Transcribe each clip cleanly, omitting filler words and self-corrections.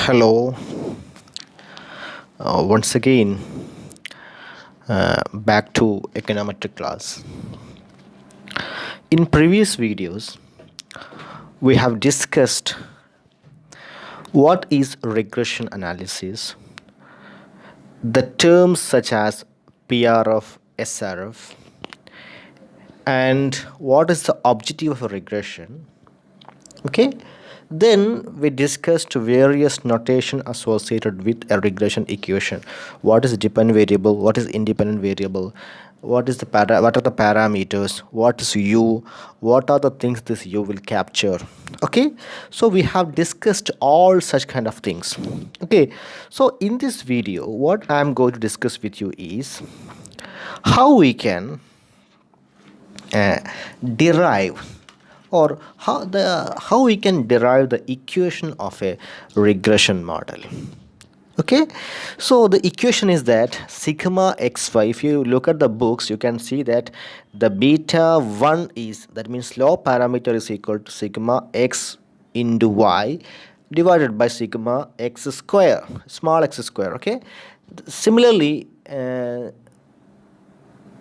Hello, once again back to econometric class. In previous videos, we have discussed what is regression analysis, the terms such as PRF, SRF, and what is the objective of a regression. Okay, then we discussed various notation associated with a regression equation. What is dependent variable, what is independent variable, what is the what are the parameters, what is u, what are the things this u will capture. Okay, so we have discussed all such kind of things. Okay, so in this video what I am going to discuss with you is how we can uh, derive, or how we can derive the equation of a regression model. Okay, so the equation is that sigma xy, if you look at the books you can see that the beta 1 is, that means slope parameter is equal to sigma x into y divided by sigma x square, small x square. Okay, similarly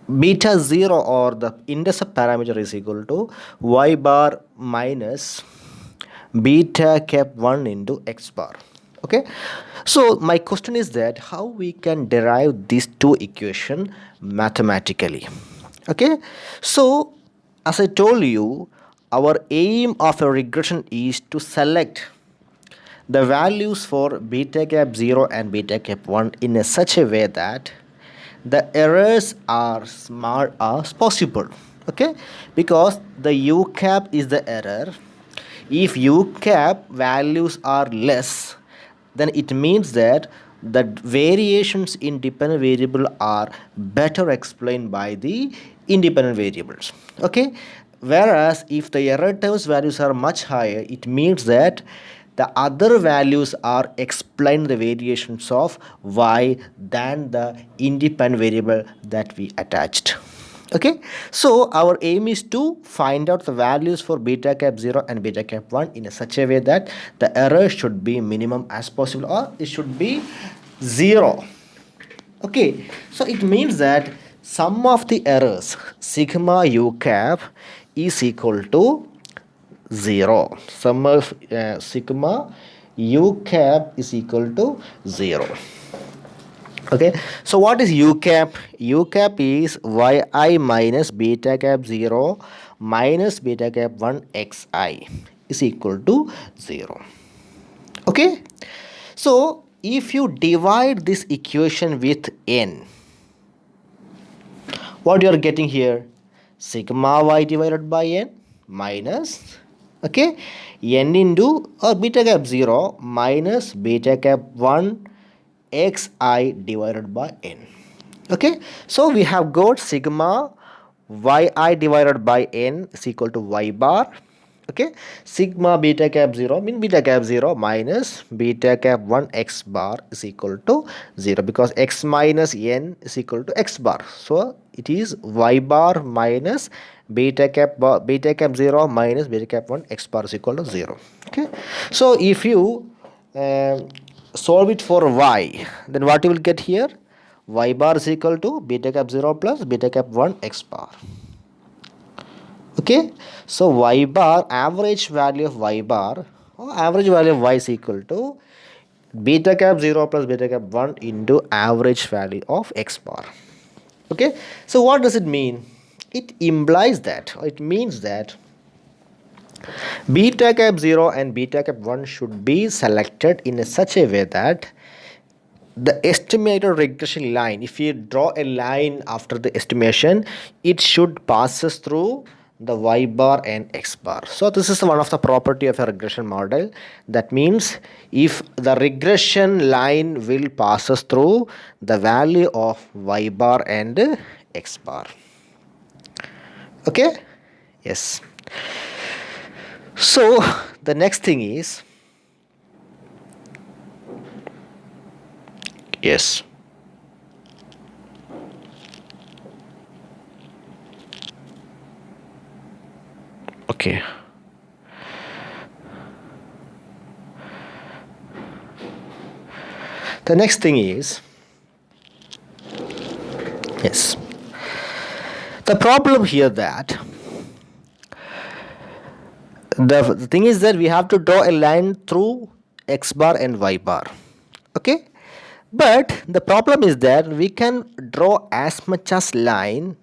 beta 0, or the intercept parameter, is equal to y bar minus beta cap 1 into x bar. Okay, so my question is that how we can derive these two equation mathematically. Okay, so as I told you, our aim of a regression is to select the values for beta cap 0 and beta cap 1 in a such a way that the errors are small as possible. Okay, because the u cap is the error. If u cap values are less, then it means that the variations in dependent variable are better explained by the independent variables. Okay, whereas if the error terms values are much higher, it means that the other values are explain the variations of y than the independent variable that we attached. Okay, so our aim is to find out the values for beta cap 0 and beta cap 1 in a such a way that the error should be minimum as possible, or it should be 0. Okay, so it means that sum of the errors sigma u cap is equal to 0. Sum of sigma u cap is equal to 0. Okay, so what is u cap? U cap is yi minus beta cap 0 minus beta cap 1 xi is equal to 0. Okay, so if you divide this equation with n, what you are getting here? Sigma y divided by n minus, okay, n into, or beta cap 0 minus beta cap 1 xi divided by n. Okay, so we have got sigma yi divided by n is equal to y bar. Okay, sigma beta cap 0 mean beta cap 0 minus beta cap 1 x bar is equal to 0, because x minus n is equal to x bar. So it is y bar minus beta cap 0 minus beta cap 1 x bar is equal to 0. Okay, so if you solve it for y, then what you will get here? Y bar is equal to beta cap 0 plus beta cap 1 x bar. Okay, so y bar, average value of y bar, or average value of y is equal to beta cap 0 plus beta cap 1 into average value of x bar. Okay, so what does it mean? It implies that, or it means that beta cap 0 and beta cap 1 should be selected in such a way that the estimated regression line, if you draw a line after the estimation, it should passes through the y bar and x bar. So this is one of the property of a regression model. That means if the regression line will passes through the value of y bar and x bar. Okay, yes. So the next thing is, yes, okay, The next thing is, yes, the problem here that the thing is that we have to draw a line through x bar and y bar. Okay, but the problem is that we can draw as much as line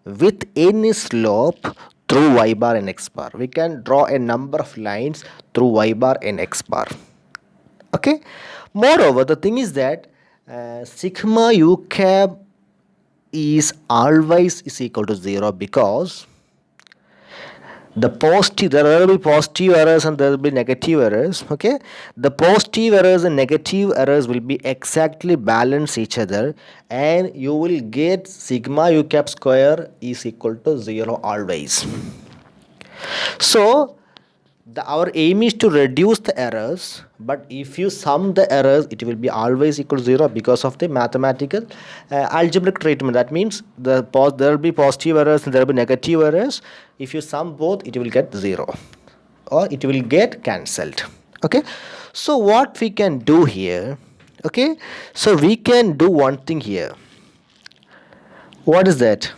with any slope through y bar and x bar. We can draw a number of lines through y bar and x bar. Okay, moreover, the thing is that sigma u cap is always is equal to 0, because the positive, there will be positive errors and there will be negative errors. Okay, the positive errors and negative errors will be exactly balance each other, and you will get sigma u cap square is equal to 0 always. So our aim is to reduce the errors, but if you sum the errors, it will be always equal to 0 because of the mathematical algebraic treatment. That means there will be positive errors and there will be negative errors. If you sum both, it will get 0 or it will get cancelled. Okay, so what we can do here, okay, so we can do one thing here. What is that?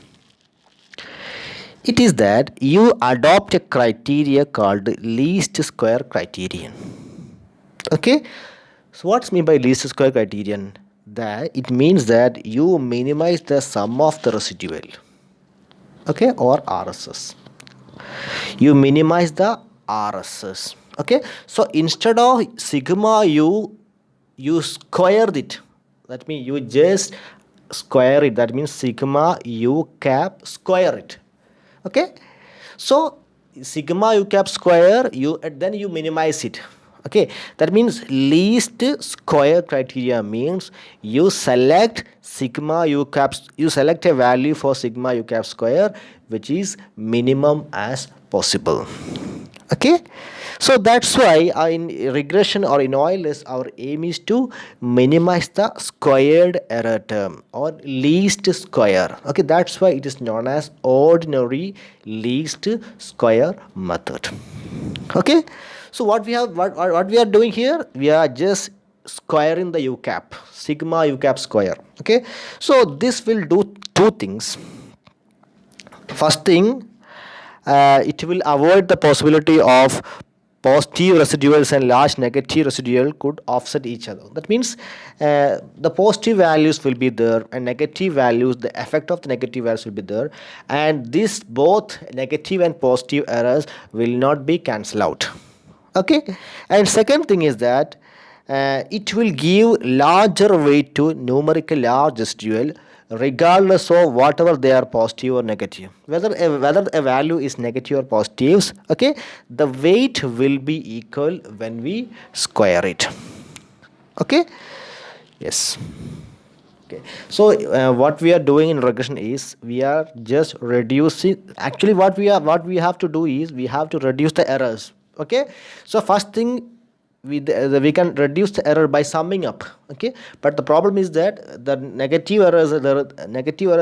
It is that you adopt a criteria called least square criterion. Okay, so what's mean by least square criterion? That it means that you minimize the sum of the residual, okay, or RSS. You minimize the RSS. Okay, so instead of sigma you square it. That means you just square it. That means sigma u cap square it. Okay, so sigma u cap square, you then you minimize it. Okay, that means least square criteria means you select sigma u cap, you select a value for sigma u cap square which is minimum as possible. Okay, so that's why in regression or in OLS our aim is to minimize the squared error term or least square. Okay, that's why it is known as ordinary least square method. Okay, so what we are doing here, we are just squaring the u cap, sigma u cap square. Okay, so this will do two things. First thing, it will avoid the possibility of positive residuals and large negative residual could offset each other. That means the positive values will be there and negative values, the effect of the negative values will be there, and this both negative and positive errors will not be cancelled out. Okay, and second thing is that it will give larger weight to numerical large residual regardless of whatever they are positive or negative, whether a value is negative or positives. Okay, the weight will be equal when we square it. Okay, yes. Okay, so what we are doing in regression is we are just reducing. Actually what we have to do is we have to reduce the errors. Okay, so first thing, we can reduce the error by summing up. Okay, but the problem is that the negative errors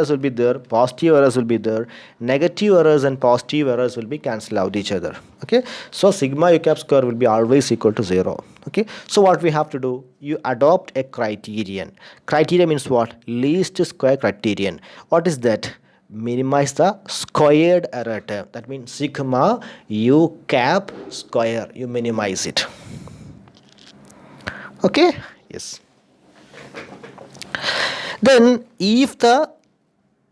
will be there, positive errors will be there, negative errors and positive errors will be cancelled out each other. Okay, so sigma u cap square will be always equal to 0. Okay, so what we have to do, you adopt a criterion. Criterion means what? Least square criterion. What is that? Minimize the squared error term. That means sigma u cap square, you minimize it. Okay, yes. Then if the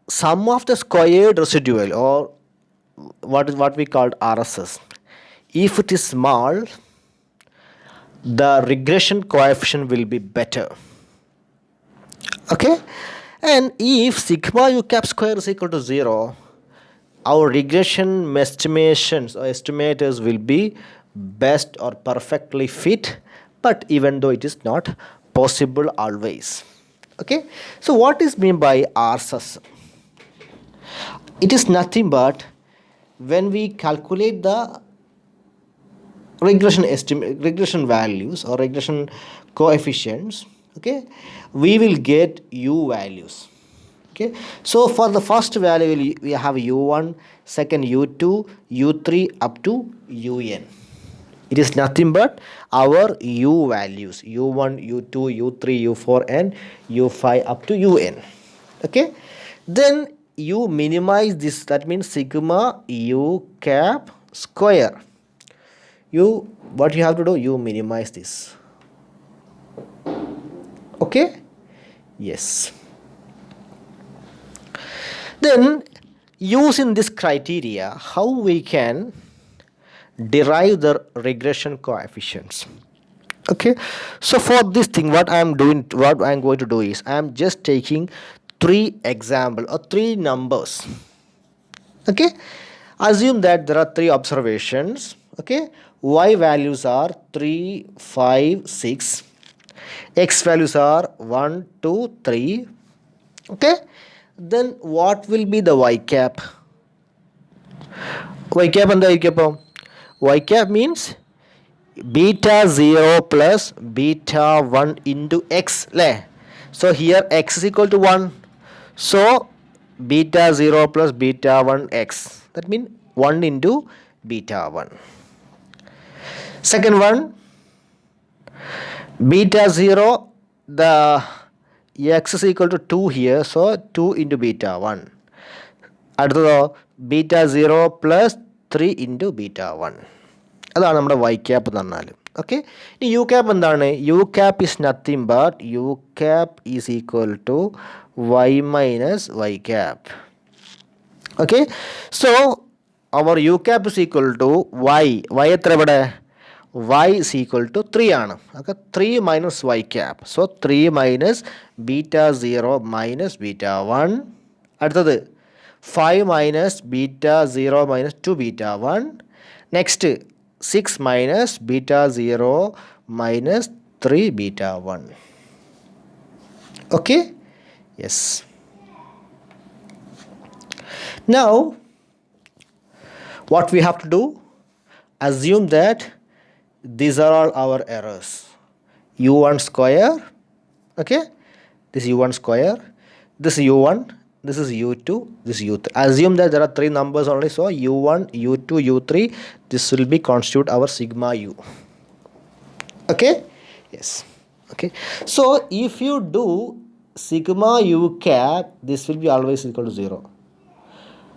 sum of the squared residual, or what we called RSS, if it is small, the regression coefficient will be better. Okay, and if sigma u cap square is equal to 0, our regression estimations or estimators will be best or perfectly fit, but even though it is not possible always. Okay, so what is meant by RSS? It is nothing but when we calculate the regression values or regression coefficients, okay, we will get u values. Okay, so for the first value we have u1, second u2, u3 up to un. It is nothing but our u values, u1, u2, u3, u4 and u5 up to un. Okay, then you minimize this, that means sigma u cap square. What you have to do, you minimize this. Okay, yes. Then using this criteria, how we can derive the regression coefficients. Okay, so for this thing, what I'm going to do is I'm just taking three example or three numbers. Okay, assume that there are three observations. Okay, y values are 3, 5, 6, x values are 1, 2, 3. Okay, then what will be the y cap? Y cap and the y cap. Y cap means beta 0 plus beta 1 into x. So here x is equal to 1. So beta 0 plus beta 1 x. That means 1 into beta 1. Second one, beta 0, the x is equal to 2 here. So 2 into beta 1. അടുത്തതോ beta 0 plus 3 into beta 1. അതാണ് നമ്മുടെ Y cap എന്ന് പറഞ്ഞാൽ. Okay, ഇനി U cap എന്താണ്? U cap is nothing but U cap is equal to Y minus Y cap. Okay, so our U cap is equal to Y. Y എത്ര ഇവിടെ? y is equal to 3 ആണ്. Okay, 3 minus Y cap. So 3 minus beta 0 minus beta 1. അടുത്തത് 5 minus beta 0 minus 2 beta 1. Next 6 minus beta 0 minus 3 beta 1. Okay, yes. Now what we have to do, assume that these are all our errors. u1 square, okay, this u1 square, this u1, this is u2, this is u3. Assume that there are three numbers only, so u1, u2, u3, this will be constitute our sigma u. Okay, yes. Okay, so if you do sigma u cap, this will be always equal to 0.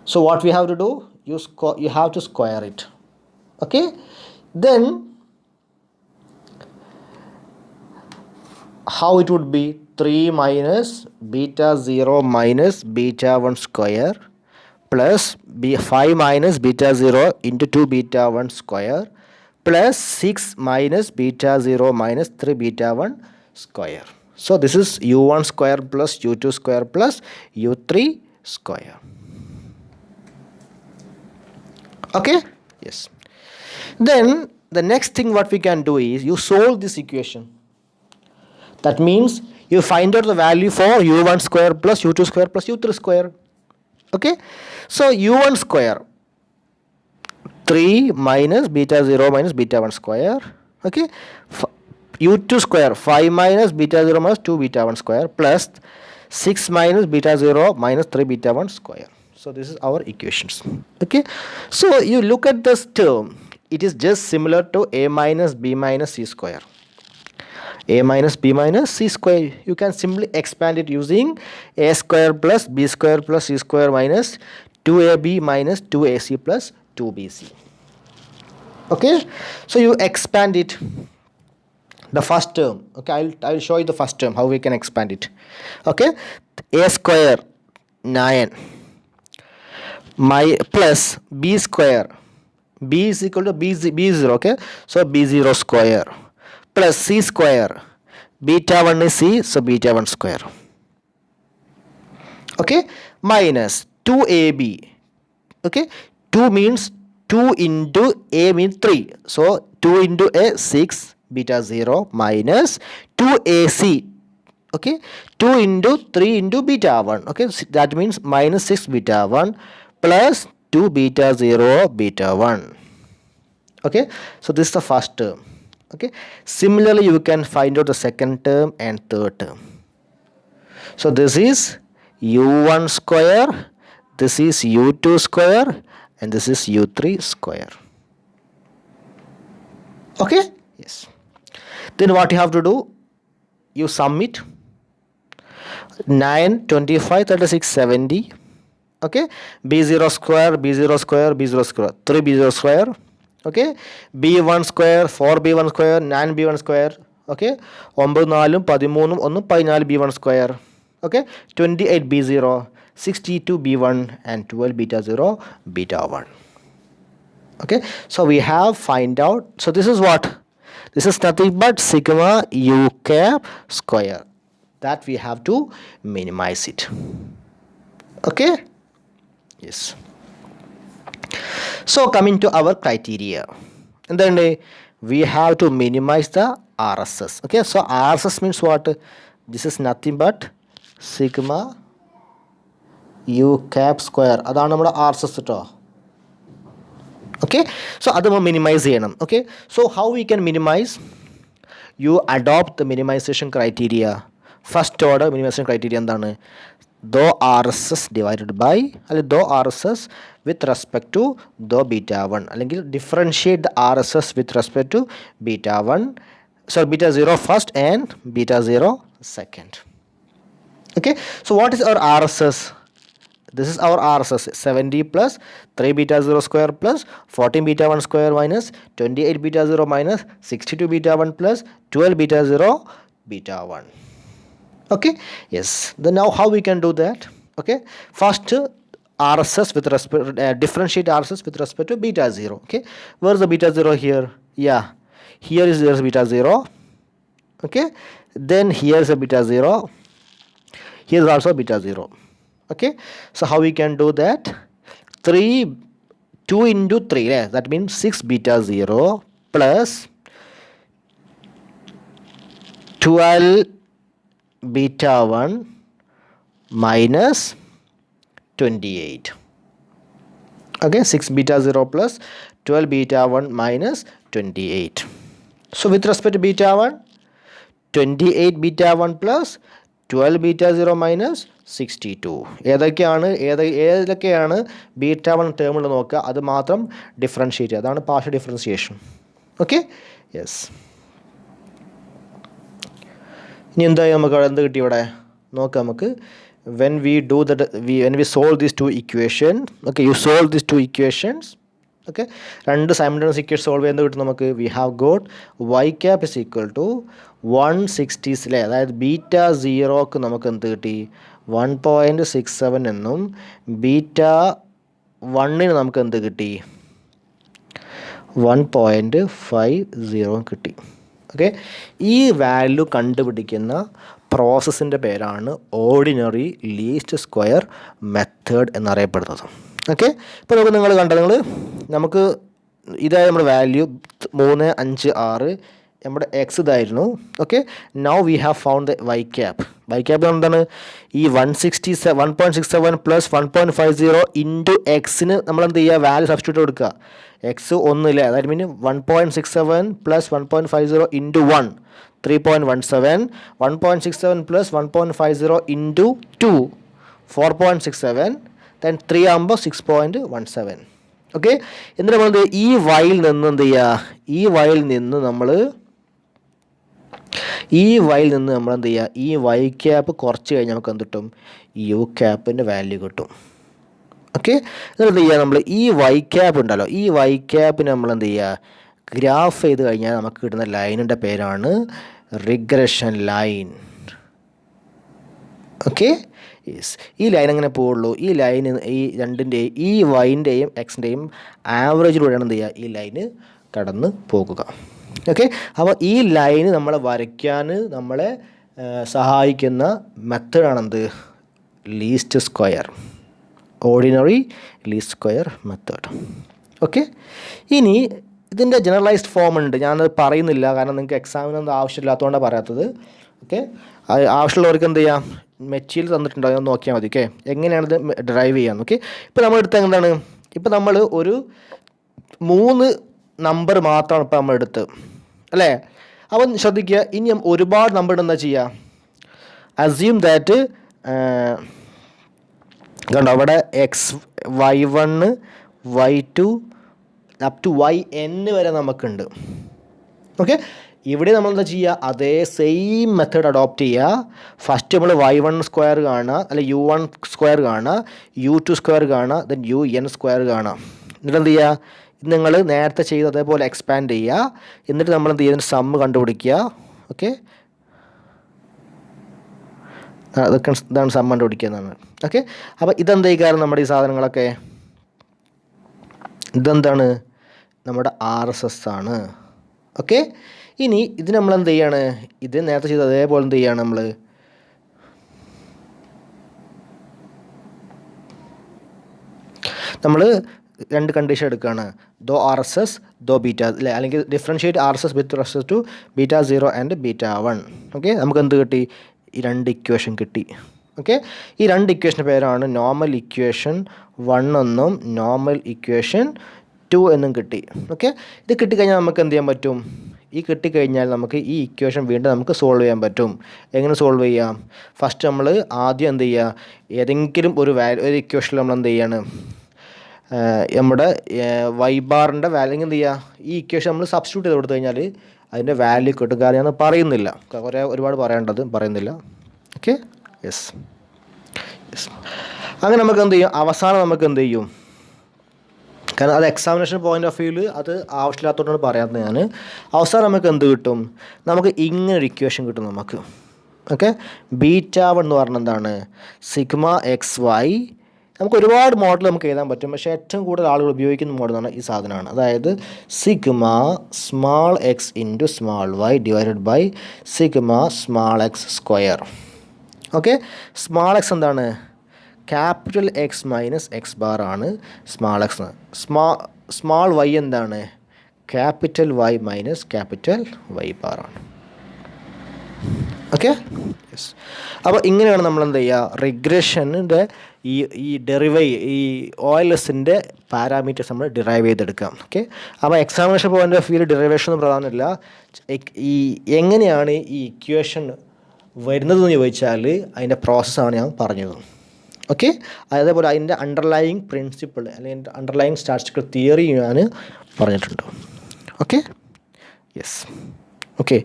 So what we have to do, you have to square it. Okay, then how it would be? 3 minus beta 0 minus beta 1 square plus 5 minus beta 0 into 2 beta 1 square plus 6 minus beta 0 minus 3 beta 1 square. So this is u1 square plus u2 square plus u3 square. Okay, yes. Then the next thing what we can do is you solve this equation. That means you find out the value for u1 square plus u2 square plus u3 square. Okay, so u1 square 3 minus beta 0 minus beta 1 square. Okay, u2 square 5 minus beta 0 minus 2 beta 1 square plus 6 minus beta 0 minus 3 beta 1 square. So this is our equations. Okay, so you look at this term, it is just similar to a minus b minus c square. A minus b minus c square, you can simply expand it using a square plus b square plus c square minus 2ab minus 2ac plus 2bc. Okay, so you expand it, the first term. Okay, I'll show you the first term how we can expand it. Okay, a square 9 my plus b square, b is equal to b0. Okay, so b0 square plus c square, beta 1 is c, so beta 1 square. Okay, minus 2ab. Okay, 2 means 2 into a means 3, so 2 into a 6 beta 0 minus 2ac. Okay, 2 into 3 into beta 1. Okay, that means minus 6 beta 1 plus 2 beta 0 beta 1. Okay, so this is the first term. Okay, similarly you can find out the second term and third term. So this is u1 square, this is u2 square and this is u3 square. Okay, yes. Then what you have to do, you sum it. 9, 25, 36, 70. Okay, b0 square, b0 square, b0 square, 3b0 square. Okay, b1 square, 4b1 square, 9b1 square. Okay, 9 4 13 1 14 b1 square. Okay, 28 b0, 62 b1 and 12 beta 0 beta 1. Okay, so we have find out. So this is what, this is nothing but sigma u cap square, that we have to minimize it. Okay, yes. So coming to our criteria, and then we have to minimize the RSS. Okay, so RSS means what? This is nothing but sigma u cap square. അതാണ് നമ്മുടെ RSS കേട്ടോ. Okay, so അത് നമ്മൾ minimise ചെയ്യണം. Okay, so how we can minimize? You adopt the minimization criteria. First order minimization criteria എന്താണ്? Dou RSS divided by, അല്ലെങ്കിൽ dou RSS with respect to dou beta 1, അല്ലെങ്കിൽ differentiate the RSS with respect to beta 1, so beta 0 first and beta 0 second. Okay, so what is our RSS? This is our RSS, 70 plus 3 beta 0 square plus 14 beta 1 square minus 28 beta 0 minus 62 beta 1 plus 12 beta 0 beta 1. Okay, yes. Then now how we can do that? Okay, first RSS with respect, differentiate RSS with respect to beta 0. Okay, where is the beta 0 here? Yeah, here is there's beta 0. Okay, then here is a beta 0, here is also beta 0. Okay, so how we can do that? 2 into 3, that means 6 beta 0 plus 12 beta 1 minus 28. Okay, 6 beta 0 plus 12 beta 1 minus 28. So with respect to beta 1, 28 beta 1 plus 12 beta 0 minus 62. ഏതൊക്കെയാണ് beta 1 ടേമുകൾ നോക്കുക, അത് മാത്രം differentiate ചെയ്യുക. അതാണ് partial differentiation. Okay, yes. ഇനി എന്തായി നമുക്ക് എന്ത് കിട്ടി ഇവിടെ നോക്കാം. നമുക്ക് when we solve these two equations, okay, you solve these two equations. Okay, രണ്ട് സൈമൾട്ടേനിയസ് ഇക്വേഷൻ സോൾവ് ചെയ്യുന്നത് കിട്ടും നമുക്ക്. We have got Y cap is equal to 160, അതായത് ബീറ്റ 0ക്ക് നമുക്ക് എന്ത് കിട്ടി? 1.67 എന്നും ബീറ്റ 1ന് നമുക്ക് എന്ത് കിട്ടി? 1.50 കിട്ടി. ഓക്കെ, ഈ വാല്യൂ കണ്ടുപിടിക്കുന്ന പ്രോസസ്സിൻ്റെ പേരാണ് ഓർഡിനറി ലീസ്റ്റ് സ്ക്വയർ മെത്തേഡ് എന്നറിയപ്പെടുന്നത്. ഓക്കെ, ഇപ്പോൾ നിങ്ങൾ കണ്ടത് നമുക്ക് ഇതായ നമ്മുടെ വാല്യൂ 3, 5, 6, നമ്മുടെ എക്സ് ഇതായിരുന്നു. Okay, now we have found the Y cap. Y cap എന്താണ്? ഈ 1.67 പ്ലസ് 1.50 ഇൻറ്റു എക്സിന് നമ്മൾ എന്ത് ചെയ്യുക? വാല്യൂ സബ്സ്റ്റിറ്റ്യൂട്ട് കൊടുക്കുക. എക്സ് 1, അതായത് മീൻ 1.67 plus 1.50 into 1, 3.17. 1.67 plus 1.50 into 2, 4.67. then 3 ആകുമ്പോൾ 6.17. ഓക്കെ, എന്നിട്ട് നമ്മൾ ഈ വൈയിൽ നിന്ന് എന്ത് ചെയ്യുക? ഈ വൈയിൽ നിന്ന് നമ്മൾ എന്ത് ചെയ്യുക? ഈ വൈ ക്യാപ്പ് കുറച്ച് കഴിഞ്ഞാൽ നമുക്ക് എന്ത് കിട്ടും? യു ക്യാപ്പിൻ്റെ വാല്യൂ കിട്ടും. ഓക്കെ, എന്നിട്ട് എന്ത് ചെയ്യുക? നമ്മൾ ഈ വൈ ക്യാപ്പ് ഉണ്ടല്ലോ, ഈ വൈ ക്യാപ്പിന് നമ്മൾ എന്ത് ചെയ്യുക? ഗ്രാഫ് ചെയ്ത് കഴിഞ്ഞാൽ നമുക്ക് കിട്ടുന്ന ലൈനിൻ്റെ പേരാണ് റിഗ്രഷൻ ലൈൻ. Okay, yes. ഈ ലൈൻ അങ്ങനെ പോവുള്ളൂ. ഈ ലൈന് ഈ രണ്ടിൻ്റെയും, ഈ വൈൻ്റെയും എക്സിൻ്റെയും ആവറേജിലൂടെയാണ് എന്ത് ചെയ്യുക? ഈ ലൈന് കടന്ന് പോകുക. ഓക്കെ, അപ്പോൾ ഈ ലൈന് നമ്മളെ വരയ്ക്കാൻ നമ്മളെ സഹായിക്കുന്ന മെത്തേഡാണെന്ത്? Least square, ordinary least square method. Okay, ഇനി ഇതിൻ്റെ ജനറലൈസ്ഡ് ഫോം ഉണ്ട്. ഞാനത് പറയുന്നില്ല, കാരണം നിങ്ങൾക്ക് എക്സാമിനൊന്നും ആവശ്യമില്ലാത്തതുകൊണ്ടാണ് പറയാത്തത്. ഓക്കെ, ആവശ്യമുള്ളവർക്ക് എന്ത് ചെയ്യാം? മെറ്റീരിയൽ തന്നിട്ടുണ്ടോ എന്ന് നോക്കിയാൽ മതി. ഓക്കെ, എങ്ങനെയാണിത് ഡ്രൈവ് ചെയ്യാം. ഓക്കെ, ഇപ്പോൾ നമ്മളെടുത്ത എന്താണ്? ഇപ്പോൾ നമ്മൾ ഒരു 3 നമ്പർ മാത്രമാണ് ഇപ്പോൾ നമ്മൾ എടുത്ത്, അല്ലേ? അപ്പം ശ്രദ്ധിക്കുക, ഇനി ഒരുപാട് നമ്പർ എന്താ ചെയ്യുക? അസ്യൂം ദാറ്റ് കണ്ടോ അവിടെ y1, y2 up to yn വരെ നമുക്കുണ്ട്. ഓക്കെ, ഇവിടെ നമ്മൾ എന്താ ചെയ്യുക, അതേ സെയിം മെത്തേഡ് അഡോപ്റ്റ് ചെയ്യുക. ഫസ്റ്റ് നമ്മൾ y1 സ്ക്വയർ കാണുക, അല്ലെ u1 സ്ക്വയർ കാണുക, u2 സ്ക്വയർ കാണുക, ദെൻ un സ്ക്വയർ കാണുക. എന്നിട്ട് എന്ത് ചെയ്യുക, ഇത് നിങ്ങൾ നേരത്തെ ചെയ്ത് അതേപോലെ എക്സ്പാൻഡ് ചെയ്യുക. എന്നിട്ട് നമ്മൾ എന്ത് ചെയ്യുക, സമ്മ് കണ്ടുപിടിക്കുക. ഓക്കെ, അതൊക്കെ ഇതാണ് സമ്മ് കണ്ടുപിടിക്കുക എന്നാണ്. ഓക്കെ, അപ്പോൾ ഇതെന്താ കാരണം നമ്മുടെ ഈ സാധനങ്ങളൊക്കെ, ഇതെന്താണ്, നമ്മുടെ RSS ആണ്. ഓക്കെ, ഇനി ഇത് നമ്മൾ എന്ത് ചെയ്യാണ്, ഇത് നേരത്തെ ചെയ്ത് അതേപോലെ എന്ത് ചെയ്യാണ്, നമ്മൾ രണ്ട് കണ്ടീഷൻ എടുക്കുകയാണ്, ദോ RSS ദോ ബീറ്റ, അല്ലേ, അല്ലെങ്കിൽ differentiate RSS with respect to β0 and β1. Okay, നമുക്ക് എന്ത് കിട്ടി, ഈ രണ്ട് ഇക്വേഷൻ കിട്ടി. ഓക്കെ, ഈ രണ്ട് ഇക്വേഷൻ്റെ പേരാണ് നോർമൽ ഇക്വേഷൻ 1 എന്നും നോർമൽ ഇക്വേഷൻ 2 എന്നും കിട്ടി. ഓക്കെ, ഇത് കിട്ടിക്കഴിഞ്ഞാൽ നമുക്ക് എന്ത് ചെയ്യാൻ പറ്റും, ഈ കിട്ടിക്കഴിഞ്ഞാൽ നമുക്ക് ഈ ഇക്വേഷൻ വീണ്ടും നമുക്ക് സോൾവ് ചെയ്യാൻ പറ്റും. എങ്ങനെ സോൾവ് ചെയ്യാം, ഫസ്റ്റ് നമ്മൾ ആദ്യം എന്ത് ചെയ്യുക, ഏതെങ്കിലും ഒരു ഇക്വേഷനിൽ നമ്മൾ എന്ത് ചെയ്യാണ്, നമ്മുടെ y ബാറിൻ്റെ വാല്യൂ എന്ത് ചെയ്യുക, ഈ ഇക്വേഷൻ നമ്മൾ സബ്സ്റ്റിറ്റ്യൂട്ട് ചെയ്ത് കൊടുത്തു കഴിഞ്ഞാൽ അതിൻ്റെ വാല്യൂ കിട്ടും. കാരണം ഞാൻ പറയുന്നില്ല, ഒരുപാട് പറയേണ്ടത് പറയുന്നില്ല. Okay, yes. അങ്ങനെ നമുക്ക് എന്ത് ചെയ്യും, അവസാനം നമുക്ക് എന്ത് ചെയ്യും, കാരണം അത് എക്സാമിനേഷൻ പോയിൻ്റ് ഓഫ് വ്യൂവിൽ അത് ആവശ്യമില്ലാത്തതുകൊണ്ടാണ് പറയാത്തത് ഞാൻ. അവസാനം നമുക്ക് എന്ത് കിട്ടും, നമുക്ക് ഇങ്ങനൊരു ഇക്വേഷൻ കിട്ടും നമുക്ക്. ഓക്കെ, β1 എന്ന് പറഞ്ഞാൽ എന്താണ്, σxy. നമുക്ക് ഒരുപാട് മോഡൽ നമുക്ക് എഴുതാൻ പറ്റും, പക്ഷേ ഏറ്റവും കൂടുതൽ ആളുകൾ ഉപയോഗിക്കുന്ന മോഡലാണ് ഈ സാധനമാണ്. അതായത് sigma small X into small Y divided by sigma small X square. Okay, small X എന്താണ്, capital X minus X bar ആണ് സ്മാൾ എക്സ്. സ്മാൾ വൈ എന്താണ്, capital Y minus capital Y bar ആണ്. Okay, yes. അപ്പോൾ ഇങ്ങനെയാണ് നമ്മൾ എന്ത് ചെയ്യുക, റിഗ്രഷൻ്റെ ഈ OLSൻ്റെ പാരാമീറ്റേഴ്സ് നമ്മൾ ഡിറൈവ് ചെയ്തെടുക്കാം. ഓക്കെ, അപ്പോൾ examination point of view derivation ഒന്നും പ്രധാനമില്ല. ഈ എങ്ങനെയാണ് ഈ ഇക്വേഷൻ വരുന്നതെന്ന് ചോദിച്ചാൽ അതിൻ്റെ പ്രോസസ്സാണ് ഞാൻ പറഞ്ഞത്. ഓക്കെ, അതേപോലെ അതിൻ്റെ അണ്ടർലൈയിങ് പ്രിൻസിപ്പിൾ അല്ലെങ്കിൽ അണ്ടർലൈയിങ് സ്റ്റാറ്റിസ്റ്റിക്കൽ തിയറി ഞാൻ പറഞ്ഞിട്ടുണ്ട്. Okay, yes. ഓക്കെ,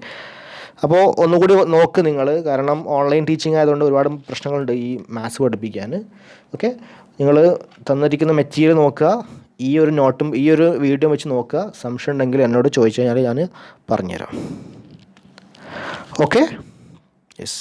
അപ്പോൾ ഒന്നുകൂടി നോക്ക് നിങ്ങൾ, കാരണം ഓൺലൈൻ ടീച്ചിങ് ആയതുകൊണ്ട് ഒരുപാട് പ്രശ്നങ്ങളുണ്ട് ഈ മാത്സ് പഠിപ്പിക്കാൻ. ഓക്കെ, നിങ്ങൾ തന്നിരിക്കുന്ന മെറ്റീരിയൽ നോക്കുക, ഈ ഒരു നോട്ടും ഈ ഒരു വീഡിയോ വെച്ച് നോക്കുക. സംശയം ഉണ്ടെങ്കിൽ എന്നോട് ചോദിച്ചു കഴിഞ്ഞാൽ ഞാൻ പറഞ്ഞുതരാം. Okay, yes.